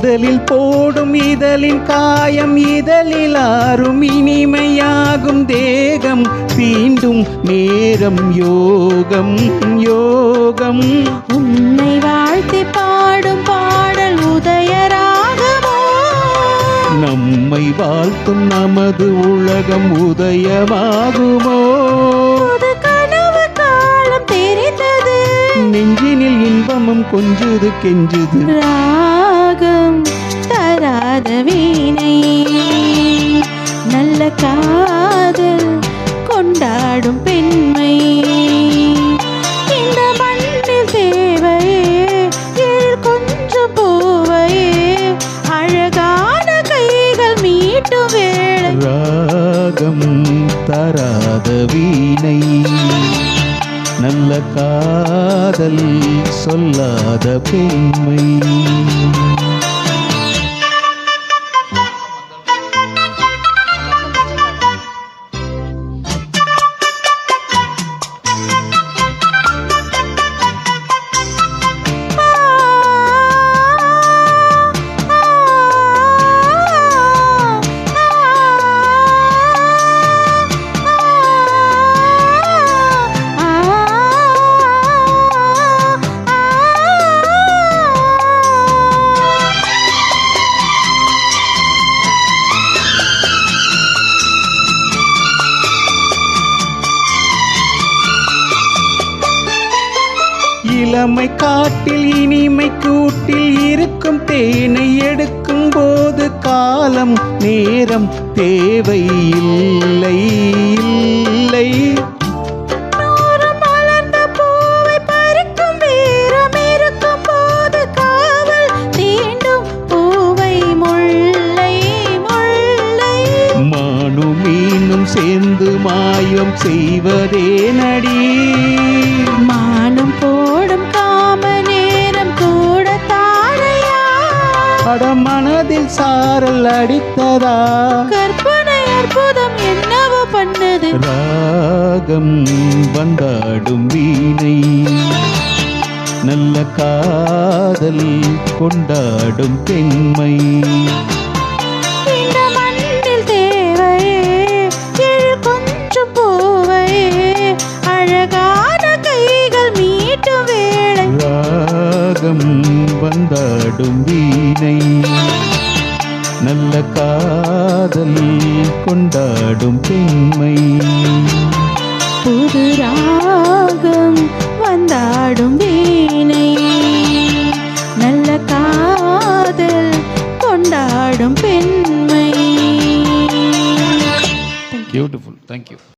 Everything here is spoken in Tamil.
முதலில் போடும் இதழின் காயம் இதழில் ஆறும் இனிமையாகும் தேகம் தீண்டும் நேரம் யோகம் யோகம். உன்னை வாழ்த்தி பாடும் பாடல் உதயராகமோ, நம்மை வாழ்த்தும் நமது உலகம் உதயமாகுமோ. கனவு காலம் தெரிந்தது, நெஞ்சினில் இன்பமும் கொஞ்சுது கெஞ்சுது. ராகம் தராத வீணை, நல்ல காதல் கொண்டாடும் பெண்மை. இந்த மண்ணில் தேவையே எழில் கொஞ்சம் பூவையே, அழகான கைகள் மீட்டும் வேளை. ராகம் தராத வீணை, நல்ல காதல் சொல்லாத பெண்மை. இளமை காட்டில் இனிமை கூட்டில் இருக்கும் தேனை எடுக்கும் போது காலம் நேரம் தேவை இல்லை இல்லை. மலர்ந்த பூவை பறிக்கும் வீரம் இருக்கும் போது காவல் தீண்டும் பூவை முல்லை முல்லை. மானும் மீனும் சேர்ந்து மாயம் செய்வதே நடி, மானம் போடும் காம நேரம் கூட தாரையா. மனதில் சாரல் அடித்ததா, கற்பனை அற்புதம் என்னவோ பண்ணது. ராகம் வந்தாடும் வீணை, நல்ல காதல் கொண்டாடும் பெண்மை. இந்த மண்ணில் தேவையே எழில் கொஞ்சம் பூவையே, அழகான கைகள் மீட்டும் வேளை. ராகம் வந்தாடும் வீணை, நல்ல காதல் கொண்டாடும் பெண்மை. புது ராகம் வந்தாடும் வீணை, நல்ல காதல் கொண்டாடும் பெண்மை. Beautiful. Thank you.